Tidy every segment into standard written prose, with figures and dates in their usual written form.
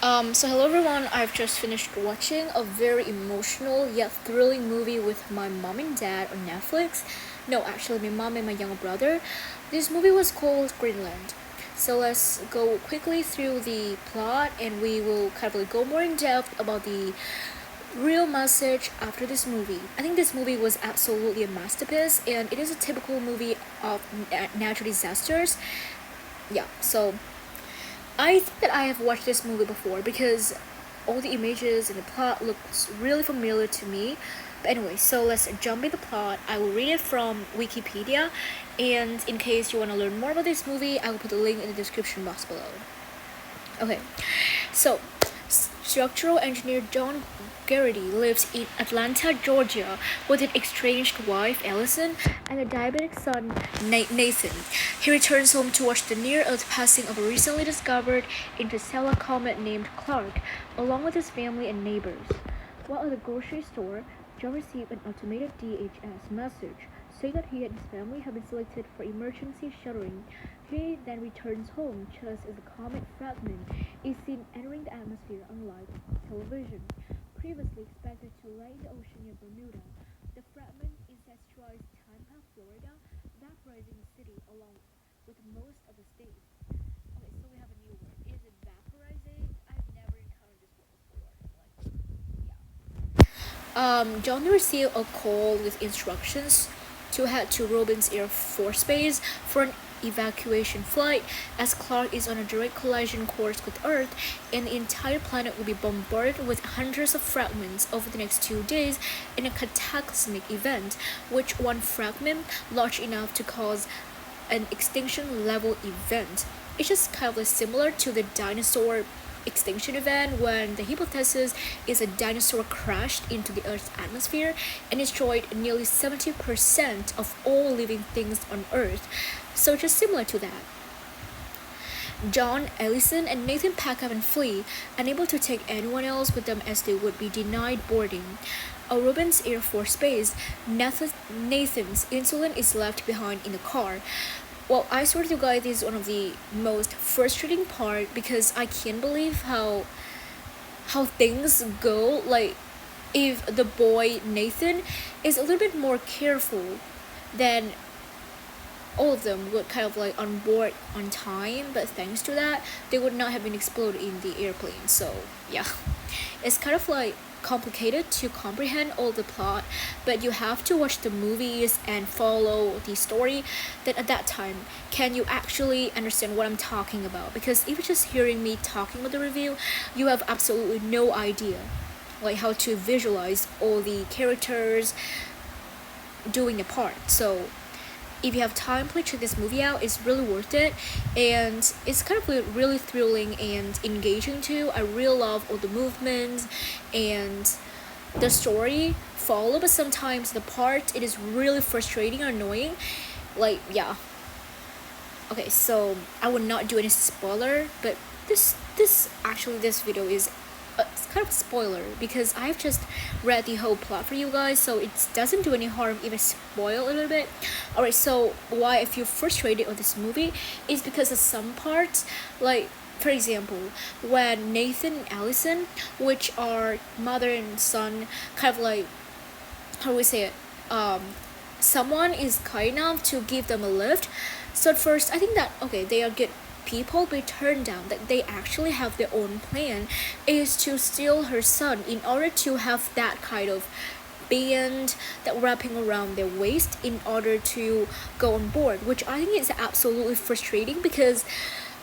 So hello everyone, I've just finished watching a very emotional yet thrilling movie with my mom and dad on Netflix. No, actually my mom and my younger brother. This movie was called Greenland. So let's go quickly through the plot and we will kind of like go more in depth about the real message after this movie. I think this movie was absolutely a masterpiece and it is a typical movie of natural disasters. Yeah, so I think that I have watched this movie before because all the images and the plot looks really familiar to me. But anyway, so let's jump in the plot. I will read it from Wikipedia, and in case you want to learn more about this movie, I will put the link in the description box below. Okay, so structural engineer John Garrity lives in Atlanta, Georgia, with an estranged wife, Allison, and a diabetic son, Nathan. He returns home to watch the near-Earth passing of a recently discovered interstellar comet named Clark, along with his family and neighbors. While at the grocery store, John received an automated DHS message saying that he and his family have been selected for emergency sheltering. He then returns home just as the comet fragment is seen entering the atmosphere on live television. Previously expected to lie in the ocean near Bermuda, the fragment instead strikes Tampa, Florida, vaporizing the city along with most of the state. Okay, so we have a new word. Is it vaporizing? I've never encountered this word before. John received a call with instructions to head to Robins Air Force Base for an evacuation flight as Clark is on a direct collision course with Earth and the entire planet will be bombarded with hundreds of fragments over the next 2 days in a cataclysmic event, which one fragment large enough to cause an extinction level event. It's just kind of like similar to the dinosaur extinction event when the hypothesis is a dinosaur crashed into the Earth's atmosphere and destroyed nearly 70% of all living things on Earth. So just similar to that. John, Allison, and Nathan pack up and flee, unable to take anyone else with them as they would be denied boarding. At Robins Air Force Base, Nathan's insulin is left behind in the car. Well, I swear to you guys, this is one of the most frustrating part because I can't believe how things go. Like, if the boy Nathan is a little bit more careful, then all of them would kind of like on board on time. But thanks to that, they would not have been exploded in the airplane. So yeah, it's kind of like complicated to comprehend all the plot, but you have to watch the movies and follow the story. That at that time can you actually understand what I'm talking about, because if you're just hearing me talking about the review, you have absolutely no idea like how to visualize all the characters doing the part. So if you have time, please check this movie out. It's really worth it, and it's kind of really thrilling and engaging too. I really love all the movements and the story follow, but sometimes the part it is really frustrating or annoying. Like yeah. Okay, so I will not do any spoiler, but this video is it's kind of a spoiler because I've just read the whole plot for you guys, so it doesn't do any harm if I spoil a little bit. Alright, so why I feel frustrated with this movie is because of some parts, like for example, when Nathan and Allison, which are mother and son, kind of like, how do we say it? Someone is kind enough to give them a lift. So at first, I think that okay, they are good people, but it turned out that they actually have their own plan, is to steal her son in order to have that kind of band that wrapping around their waist in order to go on board, which I think is absolutely frustrating because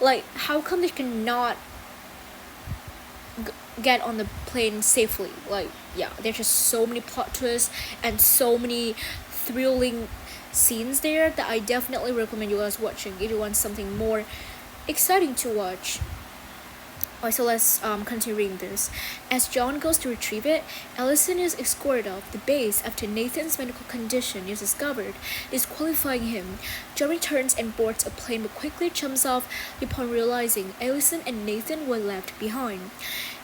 like how come they cannot get on the plane safely? Like yeah, there's just so many plot twists and so many thrilling scenes there that I definitely recommend you guys watching if you want something more exciting to watch. Alright, so let's continue reading this. As John goes to retrieve it, Allison is escorted off the base after Nathan's medical condition is discovered, disqualifying him. John returns and boards a plane but quickly jumps off upon realizing Allison and Nathan were left behind.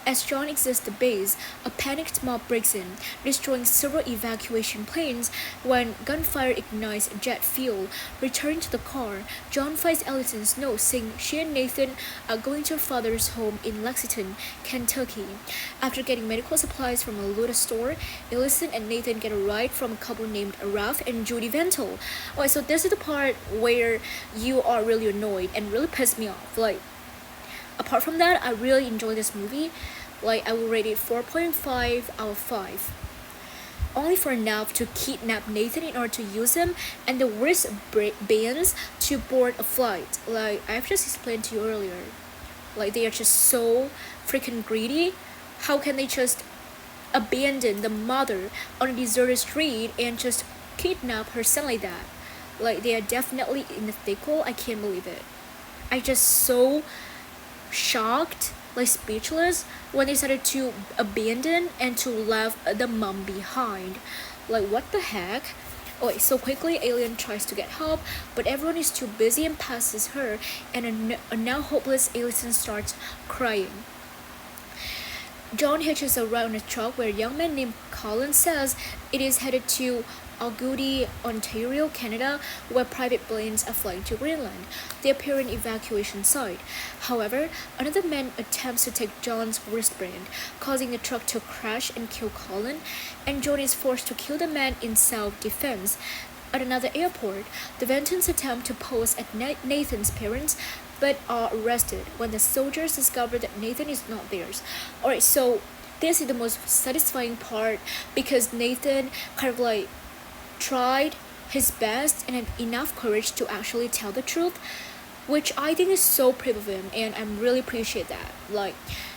As John exits the base, a panicked mob breaks in, destroying several evacuation planes. When gunfire ignites jet fuel, returning to the car, John finds Allison's note saying she and Nathan are going to her father's home in Lexington, Kentucky. After getting medical supplies from a loot store, Allison and Nathan get a ride from a couple named Ralph and Judy Ventel. Okay, so this is the part where you are really annoyed and really pissed me off. Like, apart from that, I really enjoy this movie. Like, I will rate it 4.5 out of 5. Only for Nav to kidnap Nathan in order to use him, and the worst bands to board a flight. Like, I've just explained to you earlier. Like, they are just so freaking greedy. How can they just abandon the mother on a deserted street and just kidnap her son like that? Like, they are definitely in the thickle. I can't believe it. I just so shocked, like speechless, when they decided to abandon and to leave the mom behind. Like, what the heck? Okay, so quickly Alien tries to get help, but everyone is too busy and passes her, and a now hopeless Allison starts crying. John hitches a ride on a truck where a young man named Colin says it is headed to Agouti, Ontario, Canada, where private planes are flying to Greenland. They appear in evacuation site. However, another man attempts to take John's wristband, causing the truck to crash and kill Colin, and John is forced to kill the man in self-defense. At another airport, the Ventons attempt to pose at Nathan's parents, but are arrested when the soldiers discover that Nathan is not theirs. Alright, so this is the most satisfying part, because Nathan kind of like tried his best and had enough courage to actually tell the truth, which I think is so brave of him, and I really appreciate that. Like,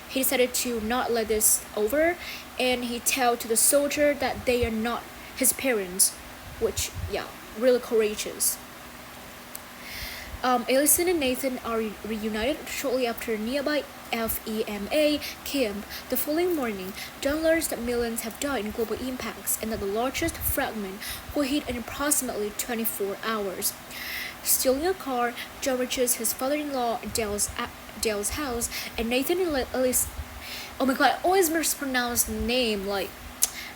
he decided to not let this over, and he tell to the soldier that they are not his parents, which, yeah, really courageous. Allison and Nathan are reunited shortly after a nearby FEMA camp. The following morning, John learns that millions have died in global impacts and that the largest fragment will hit in approximately 24 hours. Stealing a car, John reaches his father-in-law Dale's house, and Nathan and Allison. Oh my god, I always mispronounce the name. Like,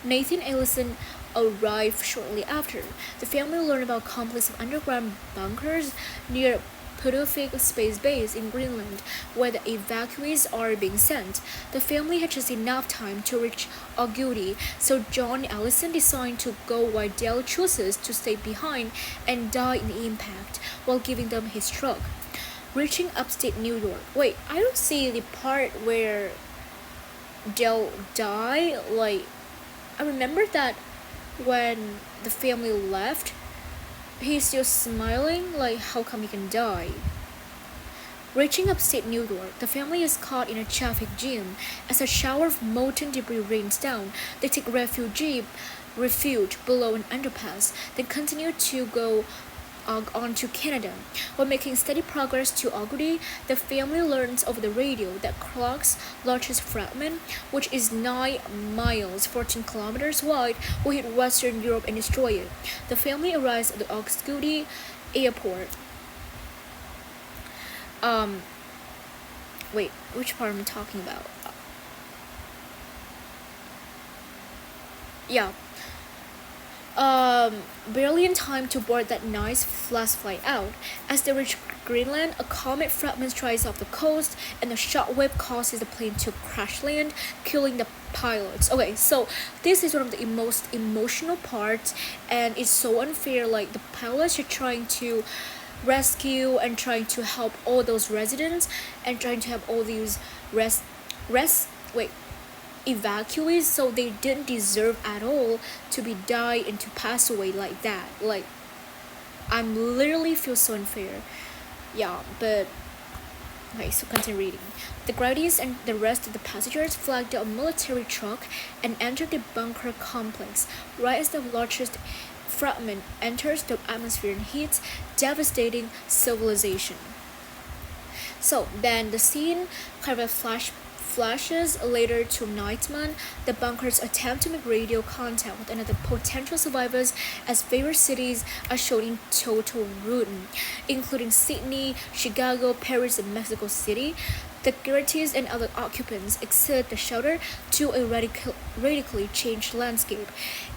Nathan Allison arrive shortly after. The family learn about a complex of underground bunkers near Pacific Space Base in Greenland, where the evacuees are being sent. The family had just enough time to reach Agouti, so John and Allison decide to go while Dale chooses to stay behind and die in the impact while giving them his truck. Reaching upstate New York. Wait, I don't see the part where Dale died. Like, I remember that when the family left, he's still smiling, like, how come he can die? Reaching upstate New York, the family is caught in a traffic jam. As a shower of molten debris rains down, they take refuge below an underpass, then continue to go on to Canada. While making steady progress to Agouti, the family learns over the radio that Clark's largest fragment, which is 9 miles 14 kilometers wide, will hit Western Europe and destroy it. The family arrives at the Agouti airport. Wait, which part am I talking about? Yeah. Barely in time to board that nice last flight out. As they reach Greenland, a comet fragment strikes off the coast, and the shockwave causes the plane to crash land, killing the pilots. Okay, so this is one of the most emotional parts, and it's so unfair. Like, the pilots are trying to rescue and trying to help all those residents and trying to help all these evacuees, so they didn't deserve at all to be die and to pass away like that. Like, I'm literally feel so unfair. Yeah, but okay, so continue reading. The Grady's and the rest of the passengers flagged a military truck and entered the bunker complex right as the largest fragment enters the atmosphere and hits, devastating civilization. So then the scene kind of flashes later to Nightman. The bunkers attempt to make radio contact with another potential survivors as various cities are shown in total ruin, including Sydney, Chicago, Paris, and Mexico City. The Gerties and other occupants exit the shelter to a radically changed landscape,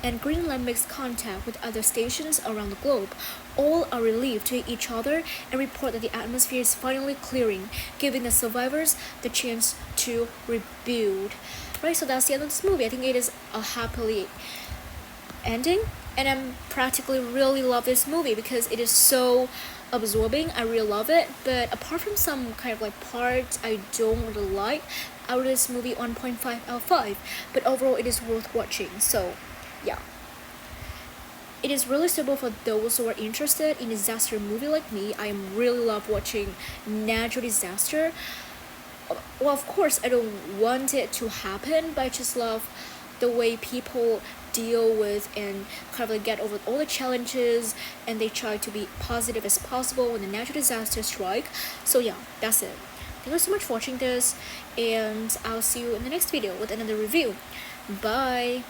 and Greenland makes contact with other stations around the globe. All are relieved to hit each other and report that the atmosphere is finally clearing, giving the survivors the chance to rebuild. Right, so that's the end of this movie. I think it is a happily ending, and I'm practically really love this movie because it is so absorbing. I really love it, but apart from some kind of like parts I don't really like, I would this movie 1.5 out of 5, but overall it is worth watching. So yeah, it is really suitable for those who are interested in disaster movie like me. I really love watching natural disaster. Well, of course I don't want it to happen, but I just love the way people deal with and kind of like get over all the challenges, and they try to be positive as possible when the natural disasters strike. So yeah, that's it. Thank you so much for watching this, and I'll see you in the next video with another review. Bye.